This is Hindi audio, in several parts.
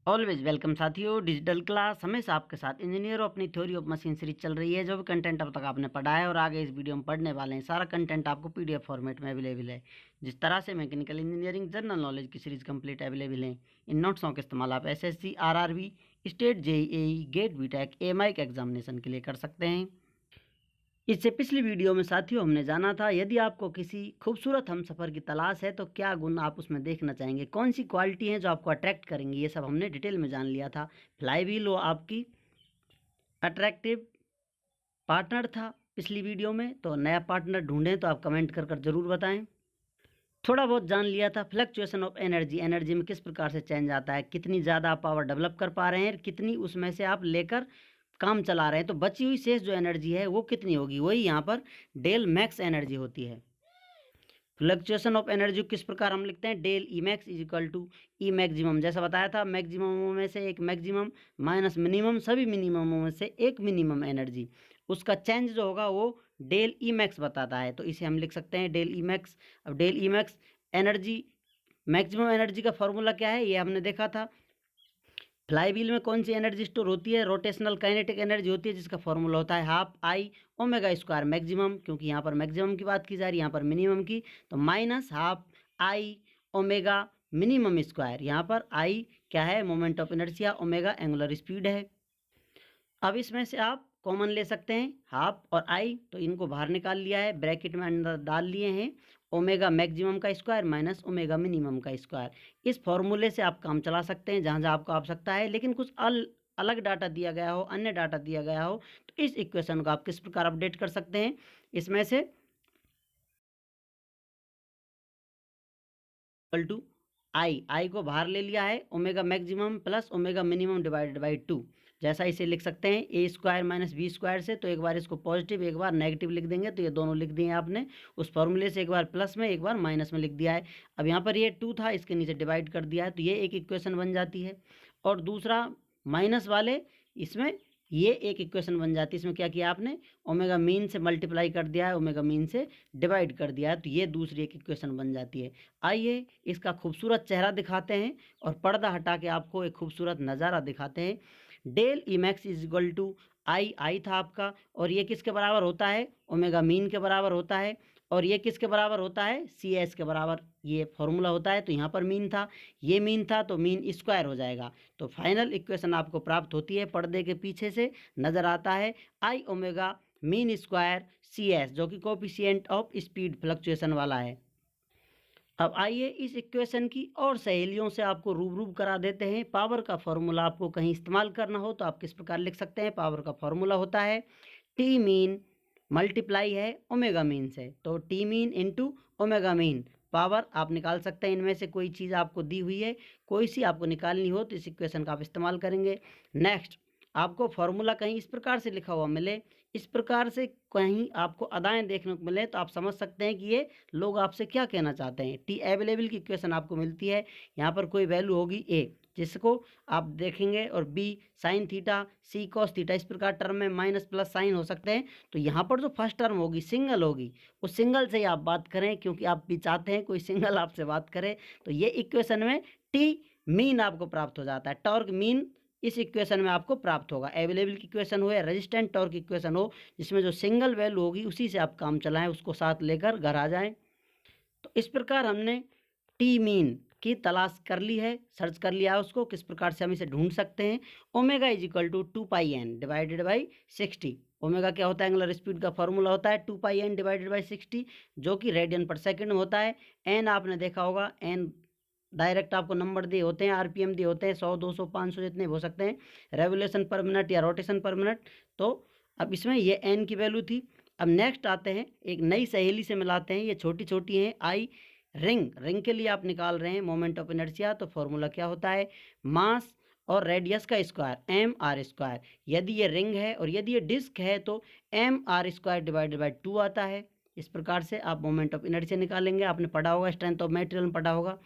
ऑलवेज वेलकम साथियों। डिजिटल क्लास हमेशा आपके साथ। इंजीनियर अपनी थ्योरी ऑफ मशीन सीरीज चल रही है। जो भी कंटेंट अब तक आपने पढ़ा है और आगे इस वीडियो में पढ़ने वाले हैं, सारा कंटेंट आपको पीडीएफ फॉर्मेट में अवेलेबल है। जिस तरह से मैकेनिकल इंजीनियरिंग जनरल नॉलेज की सीरीज कंप्लीट अवेलेबल है, इन नोट्सों का इस्तेमाल आप SSC, RRB, state, JEE, GATE, BTech, AMI के एग्जामिनेशन के लिए कर सकते हैं। इससे पिछली वीडियो में साथियों हमने जाना था, यदि आपको किसी खूबसूरत हमसफ़र की तलाश है तो क्या गुण आप उसमें देखना चाहेंगे, कौन सी क्वालिटी है जो आपको अट्रैक्ट करेंगी, ये सब हमने डिटेल में जान लिया था। फ्लाईव्हील वो आपकी अट्रैक्टिव पार्टनर था पिछली वीडियो में। तो नया पार्टनर ढूंढें तो आप कमेंट कर कर ज़रूर बताएं। थोड़ा बहुत जान लिया था फ्लक्चुएशन ऑफ एनर्जी, एनर्जी में किस प्रकार से चेंज आता है, कितनी ज़्यादा आप पावर डेवलप कर पा रहे हैं, कितनी उसमें से आप लेकर काम चला रहे हैं, तो बची हुई शेष जो एनर्जी है वो कितनी होगी, वही यहाँ पर डेल मैक्स एनर्जी होती है। फ्लक्चुएशन ऑफ एनर्जी किस प्रकार हम लिखते हैं, del E max is equal to E maximum. जैसा बताया था, मैक्सिमम में से एक मैक्सिमम माइनस मिनिमम, सभी मिनिमम में से एक मिनिमम एनर्जी, उसका चेंज जो होगा वो डेल ई मैक्स बताता है। तो इसे हम लिख सकते हैं डेल ई मैक्स। अब del E max energy, maximum energy का फॉर्मूला क्या है ये हमने देखा था। फ्लाईव्हील में कौन सी एनर्जी स्टोर होती है, रोटेशनल काइनेटिक एनर्जी होती है, जिसका फॉर्मूला होता है half I omega square maximum, क्योंकि यहाँ पर मैक्सिमम की बात की जा रही है, यहाँ पर मिनिमम की, तो minus half I omega minimum square. यहाँ पर आई क्या है, moment of inertia, omega angular speed है। अब इसमें से आप कॉमन ले सकते हैं हाफ और आई, तो इनको बाहर निकाल लिया है, ब्रैकेट में अंदर डाल लिए हैं, ओमेगा मैक्सिमम का स्क्वायर माइनस ओमेगा मिनिमम का स्क्वायर। इस फॉर्मूले से आप काम चला सकते हैं जहाँ जहाँ आपको आवश्यकता है। लेकिन कुछ अलग डाटा दिया गया हो, अन्य डाटा दिया गया हो, तो इस इक्वेशन को आप किस प्रकार अपडेट कर सकते हैं, इसमें से इक्वल टू आई को बाहर ले लिया है, omega maximum plus omega minimum divided by 2। जैसा इसे लिख सकते हैं ए स्क्वायर माइनस बी स्क्वायर से, तो एक बार इसको पॉजिटिव एक बार नेगेटिव लिख देंगे, तो ये दोनों लिख दिए आपने उस फॉर्मूले से, एक बार प्लस में एक बार माइनस में लिख दिया है। अब यहाँ पर ये 2 था, इसके नीचे डिवाइड कर दिया है, तो ये एक इक्वेशन बन जाती है। और दूसरा माइनस वाले, इसमें ये एक इक्वेशन बन जाती है। इसमें क्या किया आपने, ओमेगा मीन से मल्टीप्लाई कर दिया है, ओमेगा मीन से डिवाइड कर दिया है, तो ये दूसरी एक इक्वेशन बन जाती है। आइए इसका खूबसूरत चेहरा दिखाते हैं और पर्दा हटा के आपको एक खूबसूरत नज़ारा दिखाते हैं। Del E max is equal to I था आपका, और ये किसके बराबर होता है, ओमेगा मीन के बराबर होता है, और ये किसके बराबर होता है, सी एस के बराबर ये फॉर्मूला होता है। तो यहाँ पर मीन था, ये मीन था, तो मीन स्क्वायर हो जाएगा। तो फाइनल इक्वेशन आपको प्राप्त होती है, पर्दे के पीछे से नज़र आता है I omega mean square C S, जो कि कोफिशिएंट ऑफ स्पीड फ्लक्चुएशन वाला है। अब आइए इस इक्वेशन की और सहेलियों से आपको रूबरू करा देते हैं। पावर का फॉर्मूला आपको कहीं इस्तेमाल करना हो तो आप किस प्रकार लिख सकते हैं, पावर का फॉर्मूला होता है टी मीन मल्टीप्लाई है ओमेगा मीन से, तो T mean into omega mean. Power आप निकाल सकते हैं, इनमें से कोई चीज़ आपको दी हुई है, कोई सी आपको निकालनी हो तो इस इक्वेशन का आप इस्तेमाल करेंगे। नेक्स्ट, आपको फॉर्मूला कहीं इस प्रकार से लिखा हुआ मिले, इस प्रकार से कहीं आपको अदाएँ देखने को मिले, तो आप समझ सकते हैं कि ये लोग आपसे क्या कहना चाहते हैं। टी अवेलेबल की इक्वेशन आपको मिलती है, यहाँ पर कोई वैल्यू होगी ए, जिसको आप देखेंगे, और बी साइन थीटा, सी कॉस थीटा, इस प्रकार टर्म में माइनस प्लस साइन हो सकते हैं। तो यहाँ पर जो फर्स्ट टर्म होगी सिंगल होगी, उस सिंगल से ही आप बात करें, क्योंकि आप भी चाहते हैं कोई सिंगल आपसे बात करे। तो ये इक्वेशन में टी मीन आपको प्राप्त हो जाता है, टॉर्क मीन इस इक्वेशन में आपको प्राप्त होगा। अवेलेबल की इक्वेशन हो या रेजिस्टेंट टॉर्क की इक्वेशन हो, जिसमें जो सिंगल वैल्यू होगी उसी से आप काम चलाएं, उसको साथ लेकर घर आ जाएं। तो इस प्रकार हमने टी मीन की तलाश कर ली है, सर्च कर लिया है उसको, किस प्रकार से हम इसे ढूंढ सकते हैं। Omega is equal to 2πn divided by 60। Omega क्या होता है, एंगुलर स्पीड का फॉर्मूला होता है 2πn डिवाइडेड बाई 60, जो कि रेडियन पर सेकंड में होता है। एन आपने देखा होगा, एन डायरेक्ट आपको नंबर दिए होते हैं, आरपीएम दिए होते हैं, 100 200 500 जितने भी हो सकते हैं, रेवोल्यूशन पर मिनट या रोटेशन पर मिनट। तो अब इसमें ये एन की वैल्यू थी। अब नेक्स्ट आते हैं, एक नई सहेली से मिलाते हैं, ये छोटी छोटी हैं आई रिंग, रिंग के लिए आप निकाल रहे हैं मोमेंट ऑफ इनर्शिया, तो फॉर्मूला क्या होता है, मास और रेडियस का स्क्वायर एम आर स्क्वायर। यदि ये रिंग है और यदि ये डिस्क है तो M R square divided by 2 आता है। इस प्रकार से आप मोमेंट ऑफ इनर्शिया निकालेंगे, आपने पढ़ा होगा, स्ट्रेंथ ऑफ मटेरियल में पढ़ा होगा।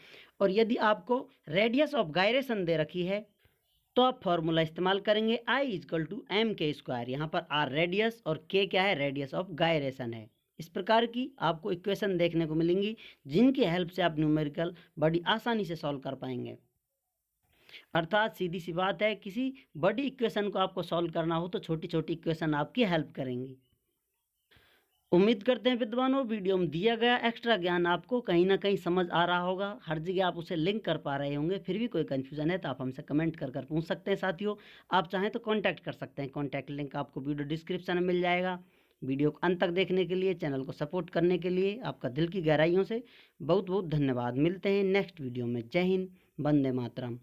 और यदि आपको रेडियस ऑफ गायरेशन दे रखी है तो आप फॉर्मूला इस्तेमाल करेंगे आई इजकल टू एम के स्क्वायर। यहाँ पर आर रेडियस और के क्या है, रेडियस ऑफ गायरेशन है। इस प्रकार की आपको इक्वेशन देखने को मिलेंगी, जिनकी हेल्प से आप न्यूमेरिकल बड़ी आसानी से सॉल्व कर पाएंगे। अर्थात सीधी सी बात है, किसी बड़ी इक्वेशन को आपको सॉल्व करना हो तो छोटी छोटी इक्वेशन आपकी हेल्प करेंगी। उम्मीद करते हैं विद्वानों, वीडियो में दिया गया एक्स्ट्रा ज्ञान आपको कहीं ना कहीं समझ आ रहा होगा, हर जगह आप उसे लिंक कर पा रहे होंगे। फिर भी कोई कन्फ्यूजन है तो आप हमसे कमेंट कर पूछ सकते हैं। साथियों, आप चाहें तो कांटेक्ट कर सकते हैं, कांटेक्ट लिंक आपको वीडियो डिस्क्रिप्शन में मिल जाएगा। वीडियो को अंत तक देखने के लिए, चैनल को सपोर्ट करने के लिए आपका दिल की गहराइयों से बहुत बहुत धन्यवाद। मिलते हैं नेक्स्ट वीडियो में। जय हिंद, वंदे मातरम।